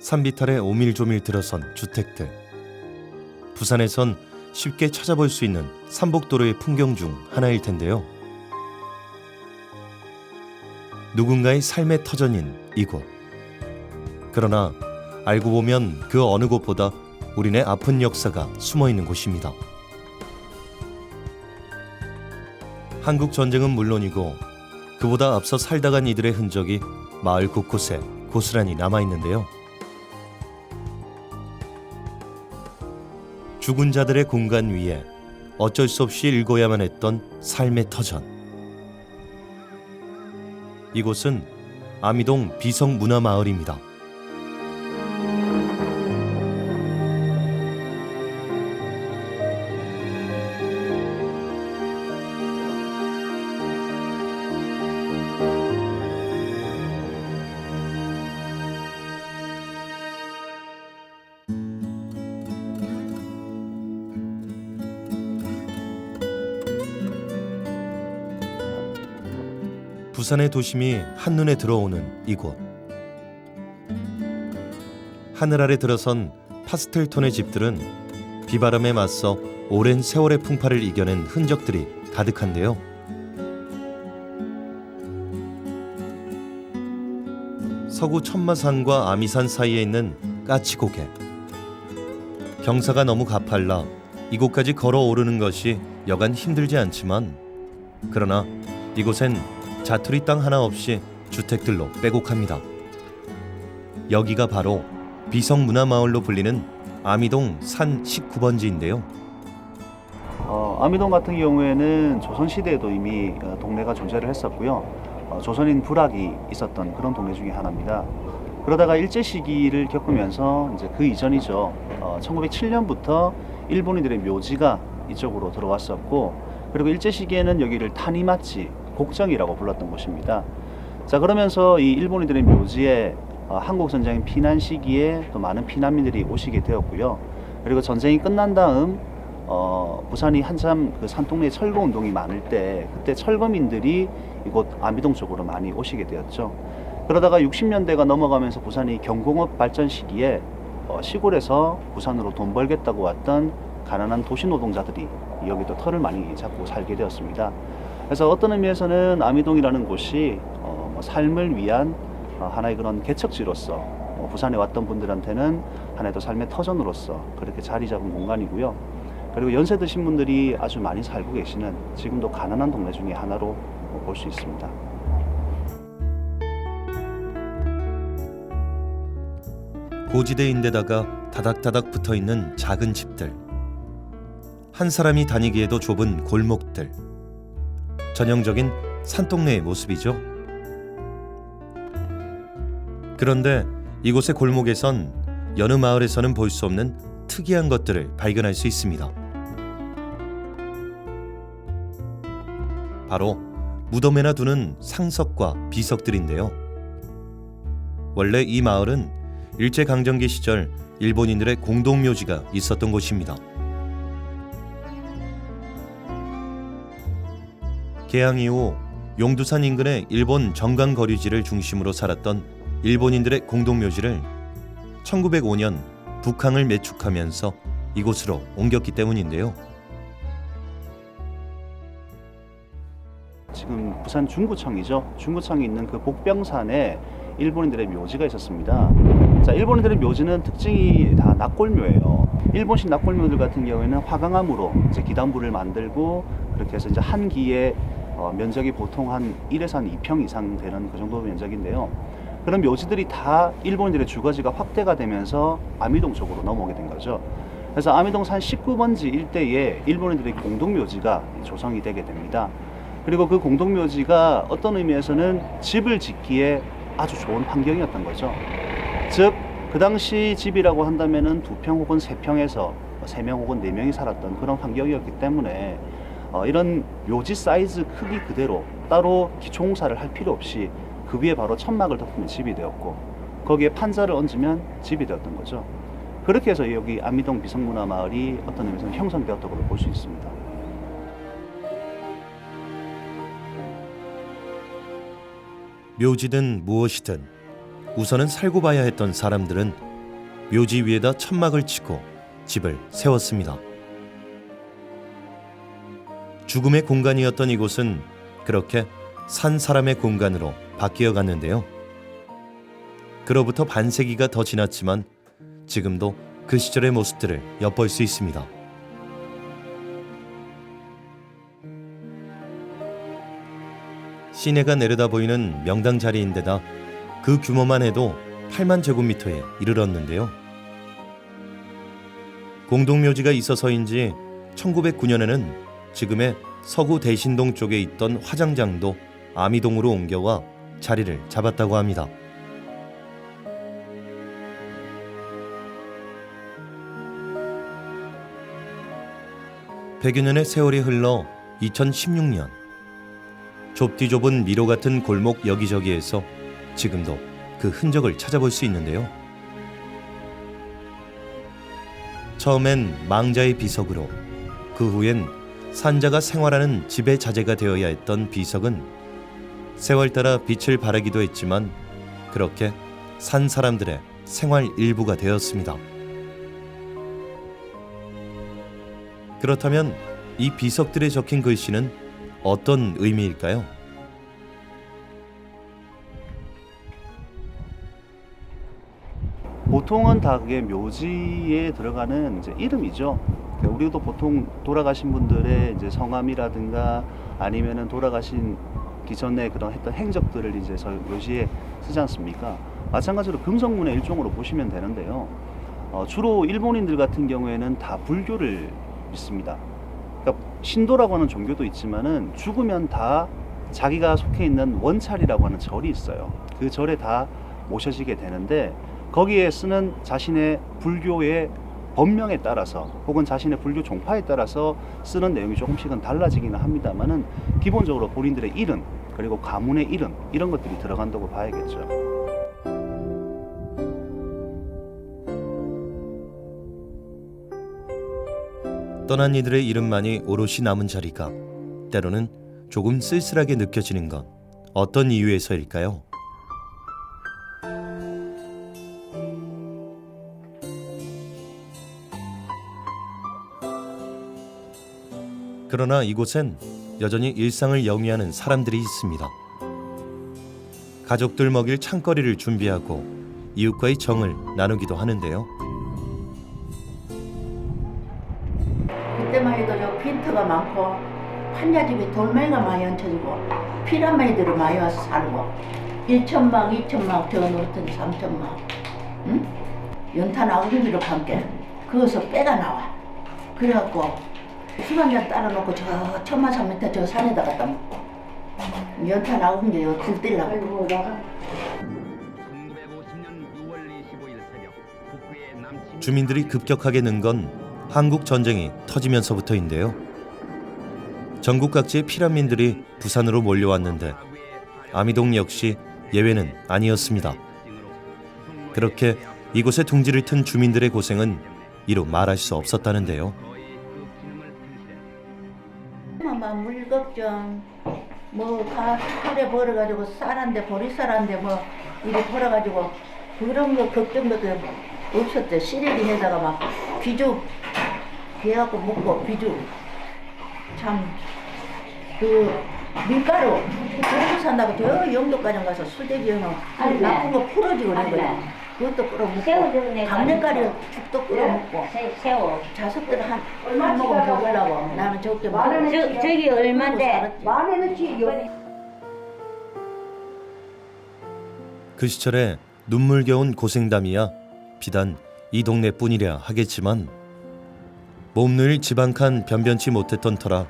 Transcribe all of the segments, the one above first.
산비탈에 오밀조밀 들어선 주택들. 부산에선 쉽게 찾아볼 수 있는 삼복도로의 풍경 중 하나일 텐데요. 누군가의 삶의 터전인 이곳. 그러나 알고 보면 그 어느 곳보다 우리네 아픈 역사가 숨어 있는 곳입니다. 한국 전쟁은 물론이고 그보다 앞서 살다 간 이들의 흔적이 마을 곳곳에 고스란히 남아 있는데요. 죽은 자들의 공간 위에 어쩔 수 없이 읽어야만 했던 삶의 터전. 이곳은 아미동 비성문화마을입니다. 부산의 도심이 한눈에 들어오는 이곳. 하늘 아래 들어선 파스텔 톤의 집들은 비바람에 맞서 오랜 세월의 풍파를 이겨낸 흔적들이 가득한데요. 서구 천마산과 아미산 사이에 있는 까치고개. 경사가 너무 가팔라 이곳까지 걸어 오르는 것이 여간 힘들지 않지만, 그러나 이곳엔 자투리 땅 하나 없이 주택들로 빼곡합니다. 여기가 바로 비성문화마을로 불리는 아미동 산 19번지인데요. 아미동 같은 경우에는 조선시대에도 이미 동네가 존재를 했었고요. 조선인 부락이 있었던 그런 동네 중에 하나입니다. 그러다가 일제 시기를 겪으면서 이제 그 이전이죠. 1907년부터 일본인들의 묘지가 이쪽으로 들어왔었고, 그리고 일제 시기에는 여기를 타니마치 곡정이라고 불렀던 곳입니다. 자, 그러면서 이 일본인들의 묘지에 한국 전쟁 피난 시기에 또 많은 피난민들이 오시게 되었고요. 그리고 전쟁이 끝난 다음 부산이 한참 그 산동네 철거 운동이 많을 때, 그때 철거민들이 이곳 아미동 쪽으로 많이 오시게 되었죠. 그러다가 60년대가 넘어가면서 부산이 경공업 발전 시기에 시골에서 부산으로 돈 벌겠다고 왔던 가난한 도시 노동자들이 여기도 터를 많이 잡고 살게 되었습니다. 그래서 어떤 의미에서는 아미동이라는 곳이 삶을 위한 하나의 그런 개척지로서, 부산에 왔던 분들한테는 하나의 또 삶의 터전으로서 그렇게 자리 잡은 공간이고요. 그리고 연세 드신 분들이 아주 많이 살고 계시는, 지금도 가난한 동네 중에 하나로 볼 수 있습니다. 고지대인데다가 다닥다닥 붙어있는 작은 집들. 한 사람이 다니기에도 좁은 골목들. 전형적인 산동네의 모습이죠. 그런데 이곳의 골목에선 여느 마을에서는 볼 수 없는 특이한 것들을 발견할 수 있습니다. 바로 무덤에나 두는 상석과 비석들인데요. 원래 이 마을은 일제강점기 시절 일본인들의 공동묘지가 있었던 곳입니다. 개항 이후 용두산 인근의 일본 정강거류지를 중심으로 살았던 일본인들의 공동묘지를 1905년 북항을 매축하면서 이곳으로 옮겼기 때문인데요. 지금 부산 중구청이죠. 중구청에 있는 그 복병산에 일본인들의 묘지가 있었습니다. 자, 일본인들의 묘지는 특징이 다 납골묘예요. 일본식 납골묘들 같은 경우에는 화강암으로 이제 기단부를 만들고, 그렇게 해서 이제 한 기에 면적이 보통 한 1에서 한 2평 이상 되는 그 정도 면적인데요. 그런 묘지들이 다 일본인들의 주거지가 확대가 되면서 아미동 쪽으로 넘어오게 된 거죠. 그래서 아미동 산 19번지 일대에 일본인들의 공동묘지가 조성이 되게 됩니다. 그리고 그 공동묘지가 어떤 의미에서는 집을 짓기에 아주 좋은 환경이었던 거죠. 즉, 그 당시 집이라고 한다면은 2평 혹은 3평에서 3명 혹은 4명이 살았던 그런 환경이었기 때문에 이런 묘지 사이즈 크기 그대로 따로 기초공사를 할 필요 없이 그 위에 바로 천막을 덮으면 집이 되었고, 거기에 판자를 얹으면 집이 되었던 거죠. 그렇게 해서 여기 아미동 비성문화마을이 어떤 의미에서 형성되었다고 볼 수 있습니다. 묘지든 무엇이든 우선은 살고 봐야 했던 사람들은 묘지 위에다 천막을 치고 집을 세웠습니다. 죽음의 공간이었던 이곳은 그렇게 산 사람의 공간으로 바뀌어 갔는데요. 그로부터 반세기가 더 지났지만 지금도 그 시절의 모습들을 엿볼 수 있습니다. 시내가 내려다 보이는 명당 자리인데다 그 규모만 해도 8만 제곱미터에 이르렀는데요. 공동묘지가 있어서인지 1909년에는 지금의 서구 대신동 쪽에 있던 화장장도 아미동으로 옮겨와 자리를 잡았다고 합니다. 백여 년의 세월이 흘러 2016년 좁디 좁은 미로 같은 골목 여기저기에서 지금도 그 흔적을 찾아볼 수 있는데요. 처음엔 망자의 비석으로, 그 후엔 산자가 생활하는 집의 자재가 되어야 했던 비석은 세월 따라 빛을 발하기도 했지만 그렇게 산 사람들의 생활 일부가 되었습니다. 그렇다면 이 비석들에 적힌 글씨는 어떤 의미일까요? 보통은 다 그게 묘지에 들어가는 이제 이름이죠. 그러니까 우리도 보통 돌아가신 분들의 이제 성함이라든가 아니면은 돌아가신 기존에 그런 했던 행적들을 이제 저희 묘지에 쓰지 않습니까? 마찬가지로 금성문의 일종으로 보시면 되는데요. 주로 일본인들 같은 경우에는 다 불교를 믿습니다. 그러니까 신도라고 하는 종교도 있지만은 죽으면 다 자기가 속해 있는 원찰이라고 하는 절이 있어요. 그 절에 다 모셔지게 되는데 거기에 쓰는 자신의 불교의 법명에 따라서 혹은 자신의 불교 종파에 따라서 쓰는 내용이 조금씩은 달라지기는 합니다만은 기본적으로 본인들의 이름 그리고 가문의 이름 이런 것들이 들어간다고 봐야겠죠. 떠난 이들의 이름만이 오롯이 남은 자리가 때로는 조금 쓸쓸하게 느껴지는 건 어떤 이유에서일까요? 그러나 이곳엔 여전히 일상을 영위하는 사람들이 있습니다. 가족들 먹일 찬거리를 준비하고 이웃과의 정을 나누기도 하는데요. 그때만 해도 저 빈터가 많고 판자집에 돌멩이가 많이 얹혀지고 피라미드로 많이 와서 살고 1천막, 2천막 저 놓더니 3천막 응? 연탄 아우성기로 판게 거기서 빼가 나와. 그래갖고 술 한잔 따라놓고 저 천마산 밑에 저 산에다 갖다 먹고 연탄 아우성기 요 들뜰라고. 주민들이 급격하게 는 건 한국 전쟁이 터지면서부터인데요. 전국 각지의 피난민들이 부산으로 몰려왔는데 아미동 역시 예외는 아니었습니다. 그렇게 이곳에 둥지를 튼 주민들의 고생은 이루 말할 수 없었다는데요. 물 걱정 뭐다 풀에 벌어가지고 쌀한데 보리쌀한데 뭐 이래 벌어가지고 그런 거 걱정도 없었대. 시래기에다가 막 비죽 개갖고 먹고 비죽 참 그 밀가루 그거 산다고 저 영도까지 가서 수제비 영어 나쁜 거 풀어지고 그런 거야. 그것도 끓여 먹고 강냉가리 죽도 끓여 먹고 새우. 자석들 한 모금 먹으려고 나는 적게 먹고 저기 얼만데? 그 시절에 눈물겨운 고생담이야 비단 이 동네뿐이랴 하겠지만 몸누일 집 한 칸 변변치 못했던 터라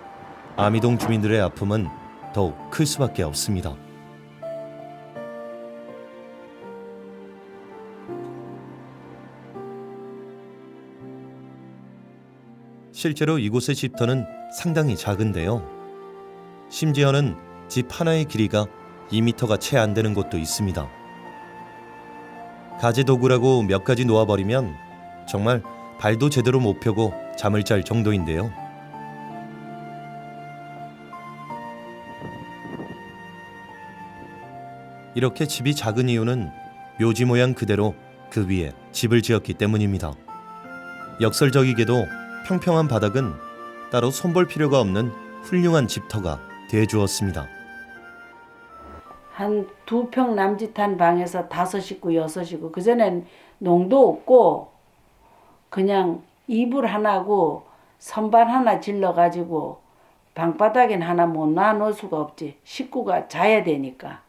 아미동 주민들의 아픔은 더욱 클 수밖에 없습니다. 실제로 이곳의 집터는 상당히 작은데요. 심지어는 집 하나의 길이가 2m가 채 안 되는 곳도 있습니다. 가재 도구라고 몇 가지 놓아버리면 정말 발도 제대로 못 펴고 잠을 잘 정도인데요. 이렇게 집이 작은 이유는 묘지 모양 그대로 그 위에 집을 지었기 때문입니다. 역설적이게도 평평한 바닥은 따로 손볼 필요가 없는 훌륭한 집터가 대주었습니다. 한 2평 남짓한 방에서 5식구, 6식구. 그전엔 농도 없고 그냥 이불 하나고 선반 하나 질러가지고 방바닥엔 하나 못 놔놓을 수가 없지. 식구가 자야 되니까.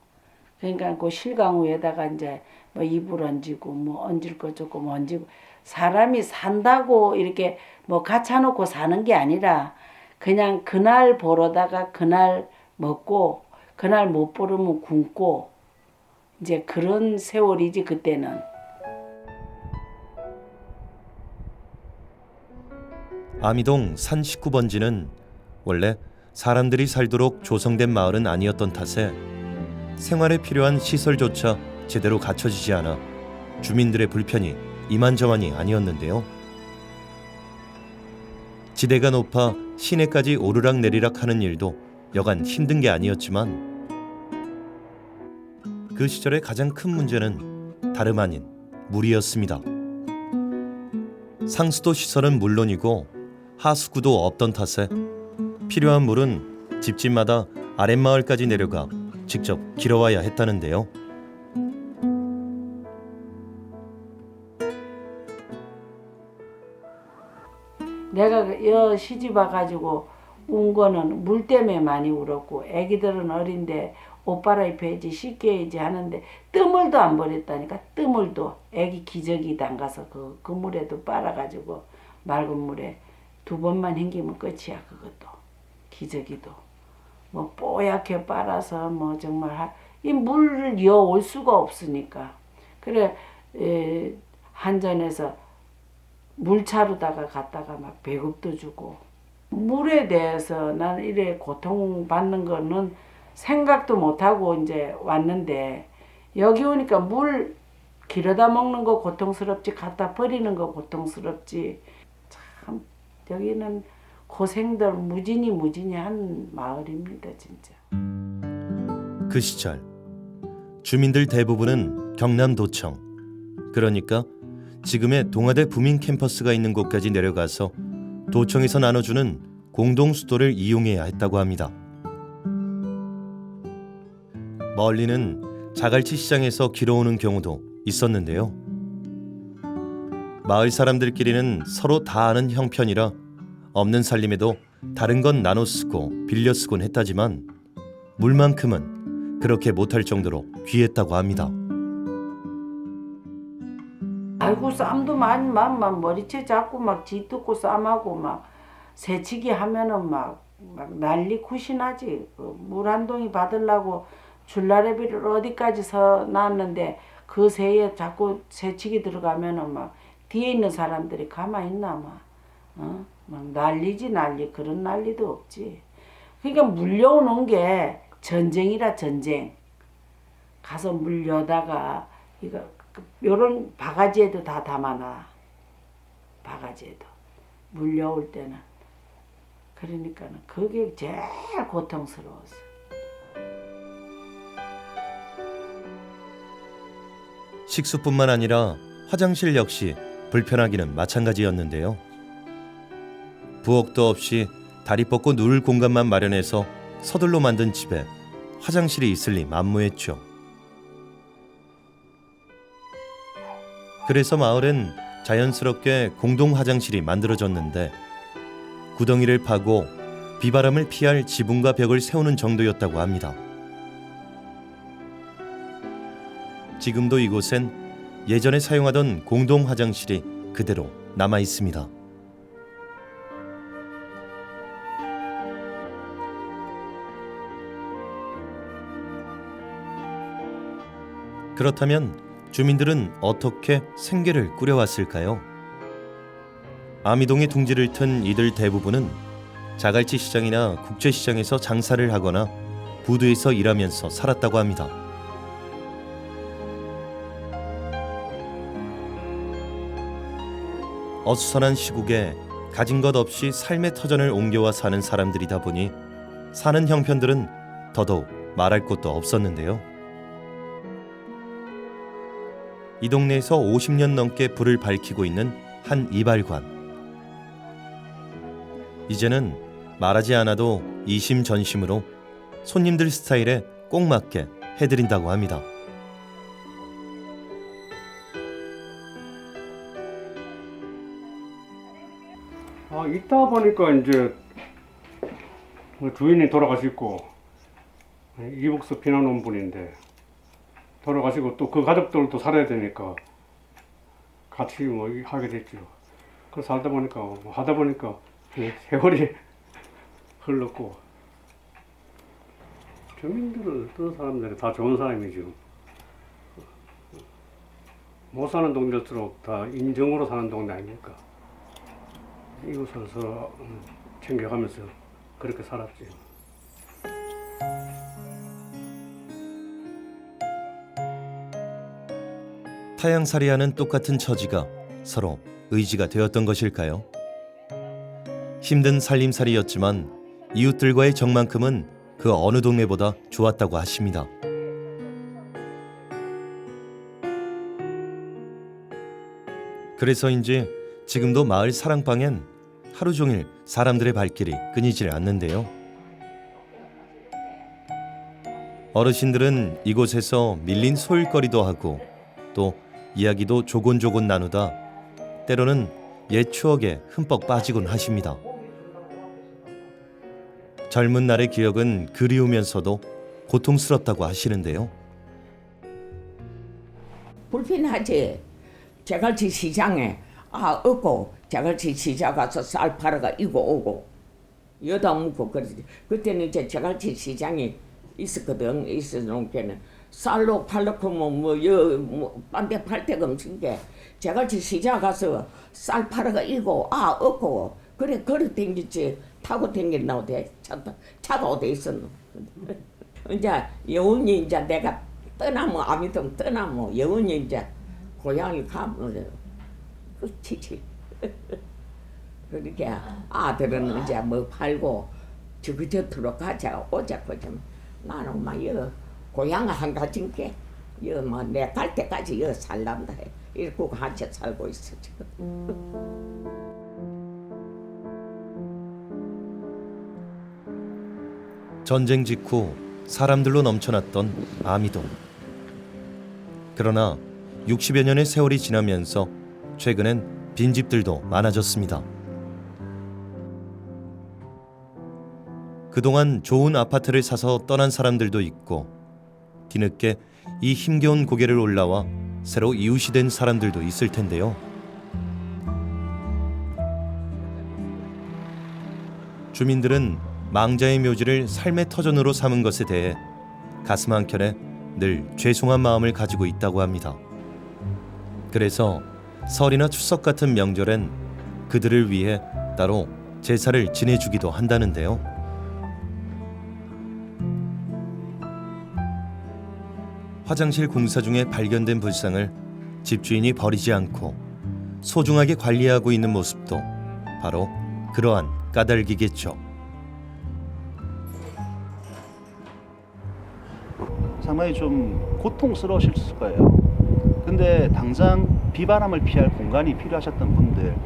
그러니까 그 실강 위에다가 이제 뭐 이불 얹고 뭐 얹을 거 조금 얹고 사람이 산다고 이렇게 뭐 갖춰놓고 사는 게 아니라 그냥 그날 보러다가 그날 먹고 그날 못 보르면 굶고 이제 그런 세월이지 그때는. 아미동 산 19번지는 원래 사람들이 살도록 조성된 마을은 아니었던 탓에 생활에 필요한 시설조차 제대로 갖춰지지 않아 주민들의 불편이 이만저만이 아니었는데요. 지대가 높아 시내까지 오르락내리락 하는 일도 여간 힘든 게 아니었지만 그 시절의 가장 큰 문제는 다름 아닌 물이었습니다. 상수도 시설은 물론이고 하수구도 없던 탓에 필요한 물은 집집마다 아랫마을까지 내려가 직접 길어와야 했다는데요. 내가 여 시집 와가지고 운 거는 물 때문에 많이 울었고 애기들은 어린데 옷 갈아입혀야지 씻겨야지 하는데 뜨물도 안 버렸다니까. 뜨물도 애기 기저귀 담가서 그 물에도 빨아가지고 맑은 물에 2번만 헹기면 끝이야. 그것도 기저귀도 뭐 뽀얗게 빨아서 뭐 정말 이 물을 여올 수가 없으니까. 그래 한전에서 물차로다가 갔다가 막 배급도 주고. 물에 대해서 난 이래 고통받는 거는 생각도 못하고 이제 왔는데 여기 오니까 물 길어다 먹는 거 고통스럽지 갖다 버리는 거 고통스럽지. 참 여기는 고생들 무진히 한 마을입니다 진짜. 그 시절 주민들 대부분은 경남도청, 그러니까 지금의 동아대 부민 캠퍼스가 있는 곳까지 내려가서 도청에서 나눠주는 공동수도를 이용해야 했다고 합니다. 멀리는 자갈치 시장에서 길어오는 경우도 있었는데요. 마을 사람들끼리는 서로 다 아는 형편이라 없는 살림에도 다른 건 나눠 쓰고 빌려 쓰곤 했다지만 물만큼은 그렇게 못할 정도로 귀했다고 합니다. 아이고 쌈도 많이 막 머리채 잡고 막 쥐뜯고 쌈하고 막 새치기 하면은 막 난리 굿이나지. 물 한 동이 받으려고 줄라레비를 어디까지 서 놨는데 그 새에 자꾸 새치기 들어가면은 막 뒤에 있는 사람들이 가만히 있나 막 난리지 난리. 그런 난리도 없지. 그러니까 물려오는 게 전쟁이라 전쟁. 가서 물려다가 이거 요런 바가지에도 다 담아놔. 바가지에도 물려올 때는. 그러니까는 그게 제일 고통스러웠어. 식수뿐만 아니라 화장실 역시 불편하기는 마찬가지였는데요. 부엌도 없이 다리 뻗고 누울 공간만 마련해서 서둘러 만든 집에 화장실이 있을 리 만무했죠. 그래서 마을엔 자연스럽게 공동 화장실이 만들어졌는데 구덩이를 파고 비바람을 피할 지붕과 벽을 세우는 정도였다고 합니다. 지금도 이곳엔 예전에 사용하던 공동 화장실이 그대로 남아 있습니다. 그렇다면 주민들은 어떻게 생계를 꾸려왔을까요? 아미동의 둥지를 튼 이들 대부분은 자갈치 시장이나 국제시장에서 장사를 하거나 부두에서 일하면서 살았다고 합니다. 어수선한 시국에 가진 것 없이 삶의 터전을 옮겨와 사는 사람들이다 보니 사는 형편들은 더더욱 말할 것도 없었는데요. 이 동네에서 50년 넘게 불을 밝히고 있는 한 이발관. 이제는 말하지 않아도 이심전심으로 손님들 스타일에 꼭 맞게 해드린다고 합니다. 있다 보니까 이제 주인이 돌아가시고 이북서 피난 온 분인데 돌아가시고 또 그 가족들도 살아야 되니까 같이 뭐 하게 됐죠. 그 살다 보니까 하다 보니까 세월이 흘렀고 주민들은 어떤 사람들이 다 좋은 사람이죠. 못 사는 동네일수록 다 인정으로 사는 동네 아닙니까? 이웃을 서로 챙겨가면서 그렇게 살았지. 타양살이하는 똑같은 처지가 서로 의지가 되었던 것일까요? 힘든 살림살이였지만 이웃들과의 정만큼은 그 어느 동네보다 좋았다고 하십니다. 그래서인지 지금도 마을 사랑방엔 하루 종일 사람들의 발길이 끊이질 않는데요. 어르신들은 이곳에서 밀린 소일거리도 하고 또 이야기도 조곤조곤 나누다 때로는 옛 추억에 흠뻑 빠지곤 하십니다. 젊은 날의 기억은 그리우면서도 고통스럽다고 하시는데요. 불편하지. 제갈치 시장에 없고 제갈치 시장 가서 쌀 팔아가 이고 오고 여다 묵고 그러지. 그때는 이제 제갈치 시장이 있었거든. 있어놓은 게는 쌀로 팔놓고 뭐 딴데 팔 데가 없은 게 제갈치 시장 가서 쌀 팔아가 이고 없고 그래 걸어 댕기지 타고 댕긴다고 돼. 차가 어디 있었노. 이제 여운이 이제 내가 떠나면 아미동 떠나면 여운이 이제 고향에 가면 끝이지. 그렇게 아들은 이제 뭐 팔고 저기저기로 가자 오자 그러면 나는 막 여 고향 한 가진 게 여 뭐 내 갈 때까지 여 살란다 해. 이렇게 같이 살고 있어 지금. 전쟁 직후 사람들로 넘쳐났던 아미동. 그러나 60여 년의 세월이 지나면서 최근엔 빈집들도 많아졌습니다. 그동안 좋은 아파트를 사서 떠난 사람들도 있고 뒤늦게 이 힘겨운 고개를 올라와 새로 이웃이 된 사람들도 있을 텐데요. 주민들은 망자의 묘지를 삶의 터전으로 삼은 것에 대해 가슴 한켠에 늘 죄송한 마음을 가지고 있다고 합니다. 그래서 설이나 추석 같은 명절엔 그들을 위해 따로 제사를 지내주기도 한다는데요. 화장실 공사 중에 발견된 불상을 집주인이 버리지 않고 소중하게 관리하고 있는 모습도 바로 그러한 까닭이겠죠. 상당히 좀 고통스러우실 거예요. 근데 당장 비바람을 피할 공간이 필요하셨던 분들,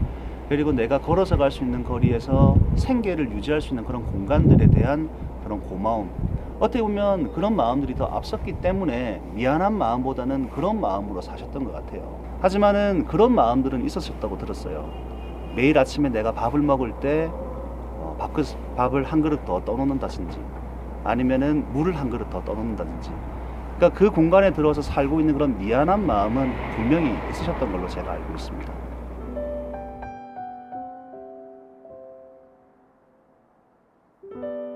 그리고 내가 걸어서 갈 수 있는 거리에서 생계를 유지할 수 있는 그런 공간들에 대한 그런 고마움, 어떻게 보면 그런 마음들이 더 앞섰기 때문에 미안한 마음보다는 그런 마음으로 사셨던 것 같아요. 하지만은 그런 마음들은 있었다고 들었어요. 매일 아침에 내가 밥을 먹을 때 밥을 한 그릇 더 떠놓는다든지 아니면은 물을 한 그릇 더 떠놓는다든지, 그러니까 그 공간에 들어서 살고 있는 그런 미안한 마음은 분명히 있으셨던 걸로 제가 알고 있습니다.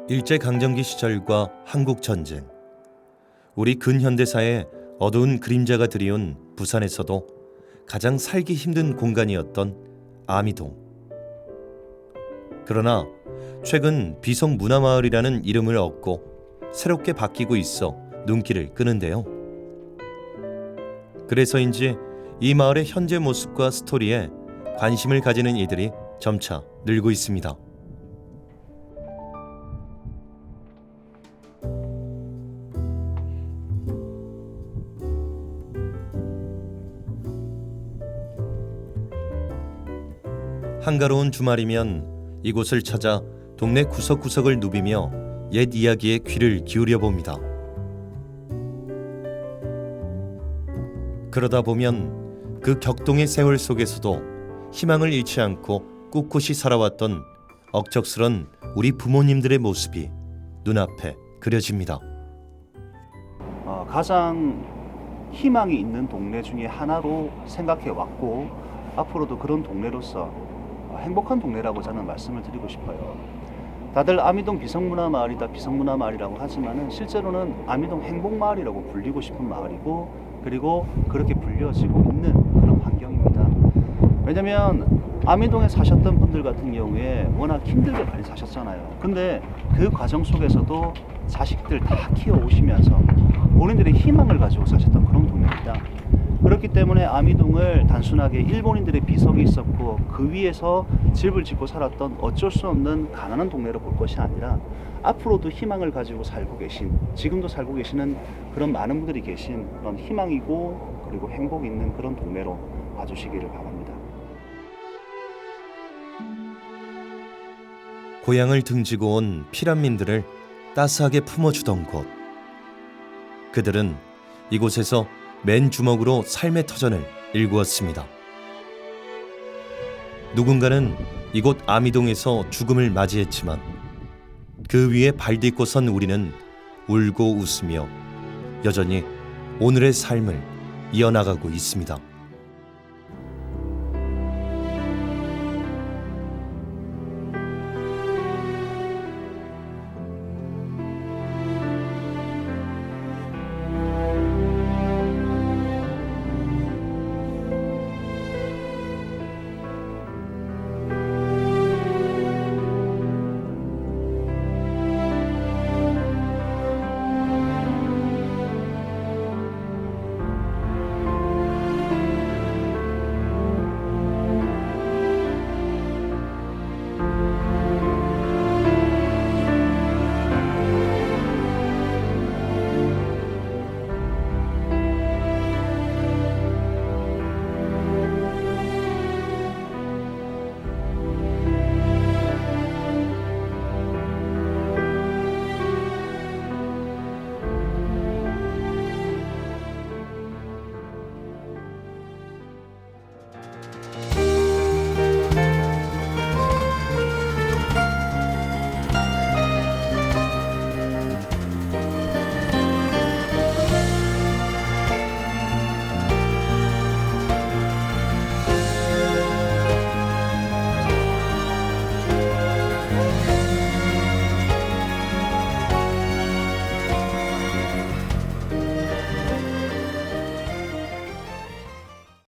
일제강점기 시절과 한국전쟁, 우리 근현대사의 어두운 그림자가 드리운 부산에서도 가장 살기 힘든 공간이었던 아미동. 그러나 최근 비석문화마을이라는 이름을 얻고 새롭게 바뀌고 있어 눈길을 끄는데요. 그래서인지 이 마을의 현재 모습과 스토리에 관심을 가지는 이들이 점차 늘고 있습니다. 한가로운 주말이면 이곳을 찾아 동네 구석구석을 누비며 옛 이야기에 귀를 기울여 봅니다. 그러다 보면 그 격동의 세월 속에서도 희망을 잃지 않고 꿋꿋이 살아왔던 억척스런 우리 부모님들의 모습이 눈앞에 그려집니다. 가장 희망이 있는 동네 중에 하나로 생각해 왔고 앞으로도 그런 동네로서 행복한 동네라고 저는 말씀을 드리고 싶어요. 다들 아미동 비성문화마을이다 비성문화마을이라고 하지만은 실제로는 아미동 행복마을이라고 불리고 싶은 마을이고 그리고 그렇게 불려지고 있는 그런 환경입니다. 왜냐면 아미동에 사셨던 분들 같은 경우에 워낙 힘들게 많이 사셨잖아요. 근데 그 과정 속에서도 자식들 다 키워오시면서 본인들의 희망을 가지고 사셨던 그런 동네입니다. 그렇기 때문에 아미동을 단순하게 일본인들의 비석이 있었고 그 위에서 집을 짓고 살았던 어쩔 수 없는 가난한 동네로 볼 것이 아니라 앞으로도 희망을 가지고 살고 계신, 지금도 살고 계시는 그런 많은 분들이 계신 그런 희망이고 그리고 행복이 있는 그런 동네로 봐주시기를 바랍니다. 고향을 등지고 온 피란민들을 따스하게 품어주던 곳. 그들은 이곳에서 맨 주먹으로 삶의 터전을 일구었습니다. 누군가는 이곳 아미동에서 죽음을 맞이했지만 그 위에 발 딛고 선 우리는 울고 웃으며 여전히 오늘의 삶을 이어나가고 있습니다.